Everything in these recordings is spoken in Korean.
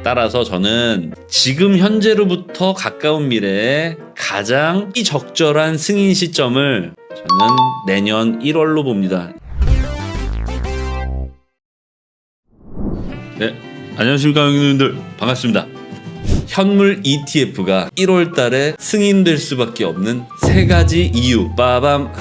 따라서 저는 지금 현재로부터 가까운 미래에 가장 적절한 승인 시점을 저는 내년 1월로 봅니다. 네, 안녕하십니까 형님들, 반갑습니다. 현물 ETF가 1월 달에 승인될 수밖에 없는 3가지 이유 빠밤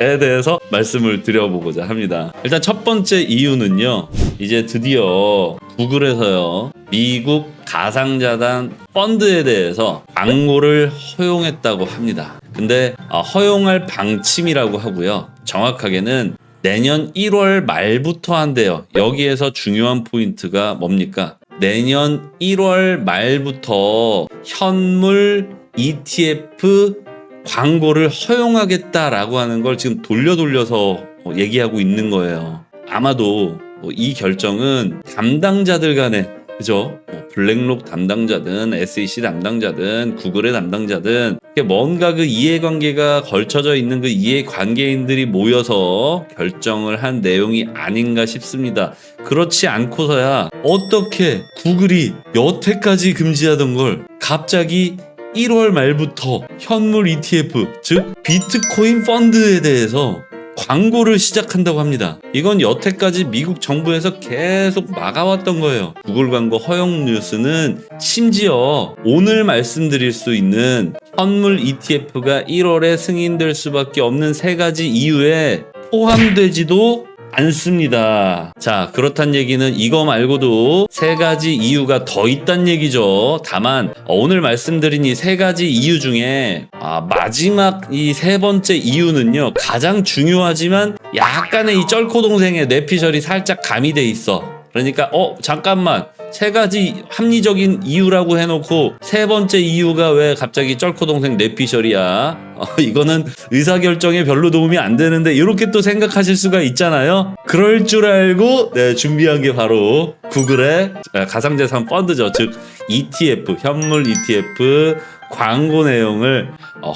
에 대해서 말씀을 드려보고자 합니다. 일단 첫 번째 이유는요, 이제 드디어 구글에서요 미국 가상자산 펀드에 대해서 광고를 허용했다고 합니다. 근데 허용할 방침이라고 하고요, 정확하게는 내년 1월 말부터 한대요. 여기에서 중요한 포인트가 뭡니까? 내년 1월 말부터 현물 ETF 광고를 허용하겠다라고 하는 걸 지금 돌려서 얘기하고 있는 거예요. 아마도 이 결정은 담당자들 간에, 그죠? 블랙록 담당자든 SEC 담당자든 구글의 담당자든 뭔가 그 이해관계가 걸쳐져 있는 그 이해관계인들이 모여서 결정을 한 내용이 아닌가 싶습니다. 그렇지 않고서야 어떻게 구글이 여태까지 금지하던 걸 갑자기 1월 말부터 현물 ETF, 즉 비트코인 펀드에 대해서 광고를 시작한다고 합니다. 이건 여태까지 미국 정부에서 계속 막아왔던 거예요. 구글 광고 허용 뉴스는 심지어 오늘 말씀드릴 수 있는 현물 ETF가 1월에 승인될 수밖에 없는 3가지 이유에 포함되지도 않습니다. 자, 그렇단 얘기는 이거 말고도 3가지 이유가 더 있단 얘기죠. 다만 오늘 말씀드린 이 3가지 이유 중에 마지막 이 3번째 이유는요, 가장 중요하지만 약간의 이 쩔코 동생의 뇌피셜이 살짝 가미돼 있어. 그러니까 잠깐만, 3가지 합리적인 이유라고 해놓고 3번째 이유가 왜 갑자기 쩔코 동생 뇌피셜이야? 이거는 의사결정에 별로 도움이 안 되는데, 이렇게 또 생각하실 수가 있잖아요. 그럴 줄 알고 준비한 게 바로 구글의 가상자산 펀드죠. 즉 ETF, 현물 ETF 광고 내용을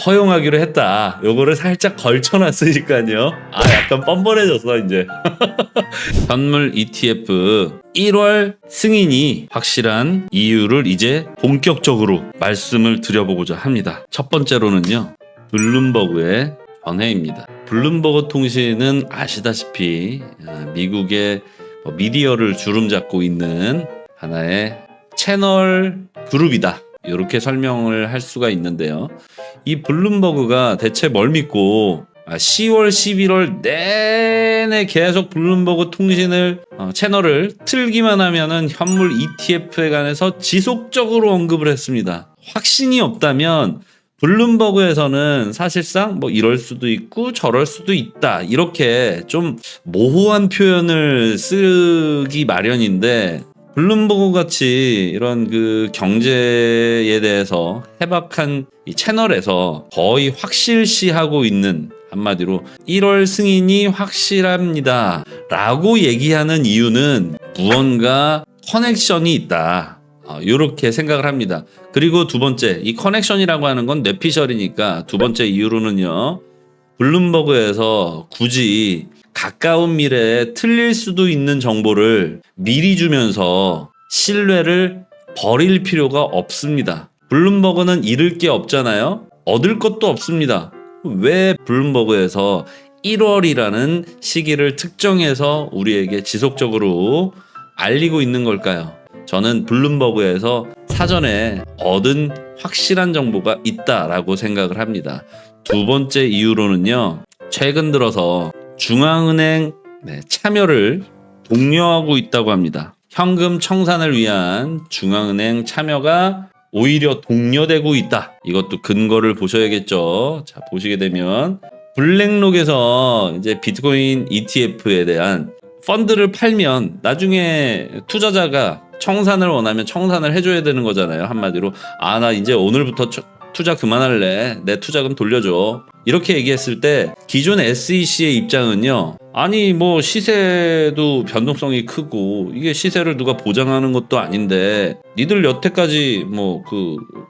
허용하기로 했다. 요거를 살짝 걸쳐놨으니까요. 약간 뻔뻔해졌어 이제. 현물 ETF 1월 승인이 확실한 이유를 이제 본격적으로 말씀을 드려보고자 합니다. 첫 번째로는요, 블룸버그의 견해입니다. 블룸버그 통신은 아시다시피 미국의 미디어를 주름잡고 있는 하나의 채널 그룹이다, 이렇게 설명을 할 수가 있는데요. 이 블룸버그가 대체 뭘 믿고 10월, 11월 내내 계속 블룸버그 통신을 채널을 틀기만 하면은 현물 ETF에 관해서 지속적으로 언급을 했습니다. 확신이 없다면 블룸버그에서는 사실상 이럴 수도 있고 저럴 수도 있다, 이렇게 좀 모호한 표현을 쓰기 마련인데, 블룸버그 같이 이런 그 경제에 대해서 해박한 이 채널에서 거의 확실시하고 있는, 한마디로 1월 승인이 확실합니다 라고 얘기하는 이유는 무언가 커넥션이 있다, 이렇게 생각을 합니다. 그리고 두 번째, 이 커넥션이라고 하는 건 뇌피셜이니까 두 번째 이유로는요, 블룸버그에서 굳이 가까운 미래에 틀릴 수도 있는 정보를 미리 주면서 신뢰를 버릴 필요가 없습니다. 블룸버그는 잃을 게 없잖아요. 얻을 것도 없습니다. 왜 블룸버그에서 1월이라는 시기를 특정해서 우리에게 지속적으로 알리고 있는 걸까요? 저는 블룸버그에서 사전에 얻은 확실한 정보가 있다라고 생각을 합니다. 두 번째 이유로는요, 최근 들어서 중앙은행 참여를 독려하고 있다고 합니다. 현금 청산을 위한 중앙은행 참여가 오히려 독려되고 있다. 이것도 근거를 보셔야겠죠. 자, 보시게 되면 블랙록에서 이제 비트코인 ETF에 대한 펀드를 팔면 나중에 투자자가 청산을 원하면 청산을 해줘야 되는 거잖아요. 한마디로 나 이제 오늘부터 투자 그만할래, 내 투자금 돌려줘, 이렇게 얘기했을 때 기존 SEC의 입장은요, 아니 시세도 변동성이 크고 이게 시세를 누가 보장하는 것도 아닌데 니들 여태까지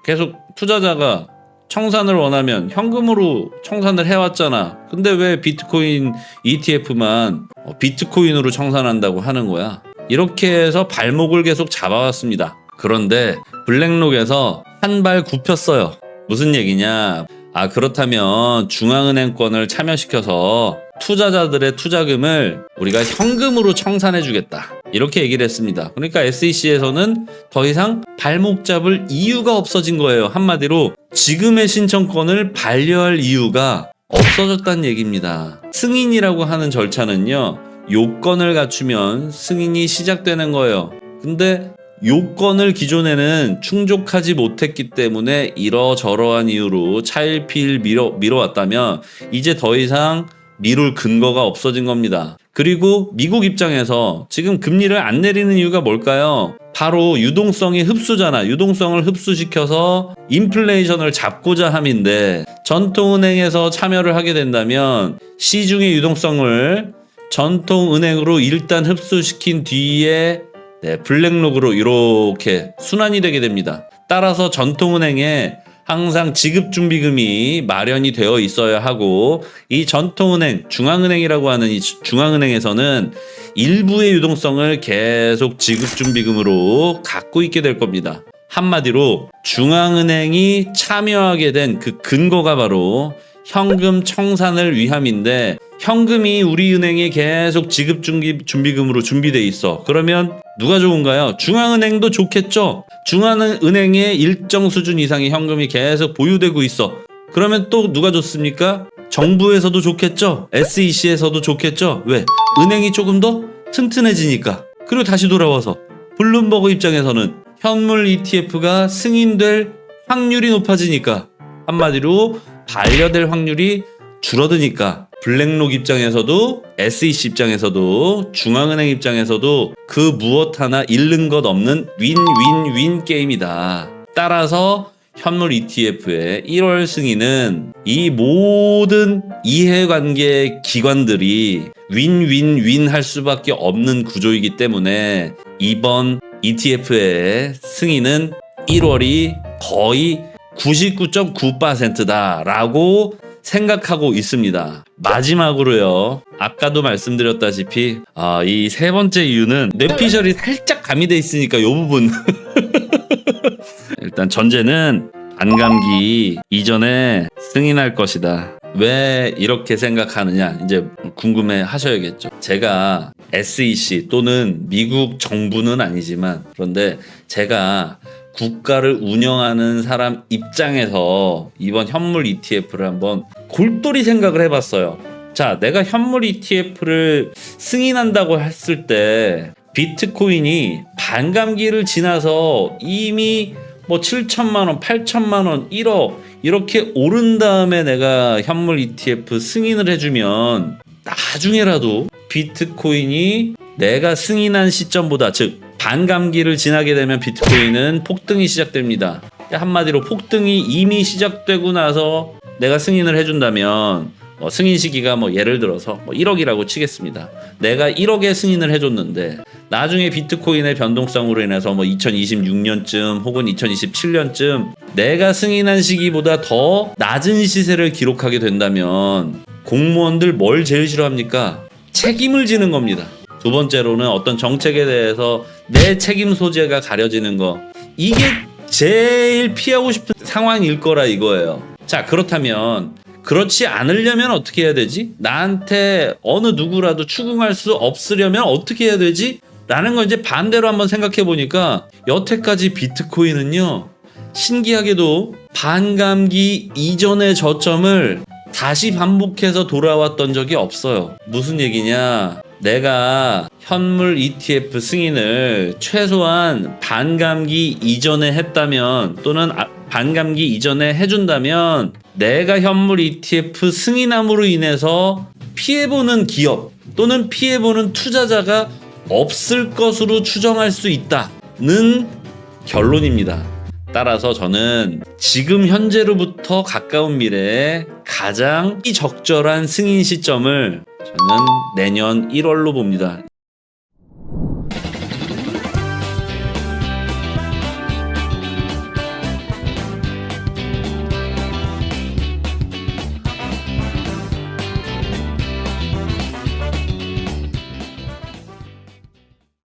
계속 투자자가 청산을 원하면 현금으로 청산을 해왔잖아. 근데 왜 비트코인 ETF만 비트코인으로 청산한다고 하는 거야? 이렇게 해서 발목을 계속 잡아왔습니다. 그런데 블랙록에서 한 발 굽혔어요. 무슨 얘기냐? 그렇다면 중앙은행권을 참여시켜서 투자자들의 투자금을 우리가 현금으로 청산해주겠다. 이렇게 얘기를 했습니다. 그러니까 SEC에서는 더 이상 발목 잡을 이유가 없어진 거예요. 한마디로 지금의 신청권을 반려할 이유가 없어졌다는 얘기입니다. 승인이라고 하는 절차는요, 요건을 갖추면 승인이 시작되는 거예요. 근데 요건을 기존에는 충족하지 못했기 때문에 이러저러한 이유로 차일피일 미뤄왔다면 이제 더 이상 미룰 근거가 없어진 겁니다. 그리고 미국 입장에서 지금 금리를 안 내리는 이유가 뭘까요? 바로 유동성이 흡수잖아. 유동성을 흡수시켜서 인플레이션을 잡고자 함인데, 전통은행에서 참여를 하게 된다면 시중의 유동성을 전통은행으로 일단 흡수시킨 뒤에 블랙록으로 이렇게 순환이 되게 됩니다. 따라서 전통은행에 항상 지급준비금이 마련이 되어 있어야 하고, 이 전통은행, 중앙은행이라고 하는 이 중앙은행에서는 일부의 유동성을 계속 지급준비금으로 갖고 있게 될 겁니다. 한마디로 중앙은행이 참여하게 된 그 근거가 바로 현금 청산을 위함인데, 현금이 우리 은행에 계속 지급준비금으로 준비돼 있어. 그러면 누가 좋은가요? 중앙은행도 좋겠죠? 중앙은행에 일정 수준 이상의 현금이 계속 보유되고 있어. 그러면 또 누가 좋습니까? 정부에서도 좋겠죠? SEC에서도 좋겠죠? 왜? 은행이 조금 더 튼튼해지니까. 그리고 다시 돌아와서 블룸버그 입장에서는 현물 ETF가 승인될 확률이 높아지니까, 한마디로 반려될 확률이 줄어드니까, 블랙록 입장에서도 SEC 입장에서도 중앙은행 입장에서도 그 무엇 하나 잃는 것 없는 윈윈윈 게임이다. 따라서 현물 ETF의 1월 승인은 이 모든 이해관계 기관들이 윈윈윈 할 수밖에 없는 구조이기 때문에 이번 ETF의 승인은 1월이 거의 99.9%다라고 생각하고 있습니다. 마지막으로요, 아까도 말씀드렸다시피 이 세 번째 이유는 뇌피셜이 살짝 가미돼 있으니까 이 부분 일단 전제는 반감기 이전에 승인할 것이다. 왜 이렇게 생각하느냐, 이제 궁금해 하셔야겠죠. 제가 SEC 또는 미국 정부는 아니지만, 그런데 제가 국가를 운영하는 사람 입장에서 이번 현물 ETF를 한번 골똘히 생각을 해봤어요. 자, 내가 현물 ETF를 승인한다고 했을 때 비트코인이 반감기를 지나서 이미 뭐 7천만 원, 8천만 원, 1억 이렇게 오른 다음에 내가 현물 ETF 승인을 해주면 나중에라도 비트코인이 내가 승인한 시점보다, 즉 반감기를 지나게 되면 비트코인은 폭등이 시작됩니다. 한마디로 폭등이 이미 시작되고 나서 내가 승인을 해준다면 승인 시기가 예를 들어서 1억이라고 치겠습니다. 내가 1억에 승인을 해줬는데 나중에 비트코인의 변동성으로 인해서 2026년쯤 혹은 2027년쯤 내가 승인한 시기보다 더 낮은 시세를 기록하게 된다면 공무원들 뭘 제일 싫어합니까? 책임을 지는 겁니다. 두 번째로는 어떤 정책에 대해서 내 책임 소재가 가려지는 거, 이게 제일 피하고 싶은 상황일 거라 이거예요. 자, 그렇다면 그렇지 않으려면 어떻게 해야 되지? 나한테 어느 누구라도 추궁할 수 없으려면 어떻게 해야 되지? 라는 걸 이제 반대로 한번 생각해 보니까 여태까지 비트코인은요, 신기하게도 반감기 이전의 저점을 다시 반복해서 돌아왔던 적이 없어요. 무슨 얘기냐? 내가 현물 ETF 승인을 최소한 반감기 이전에 했다면, 또는 반감기 이전에 해준다면 내가 현물 ETF 승인함으로 인해서 피해보는 기업 또는 피해보는 투자자가 없을 것으로 추정할 수 있다는 결론입니다. 따라서 저는 지금 현재로부터 가까운 미래에 가장 적절한 승인 시점을 저는 내년 1월로 봅니다.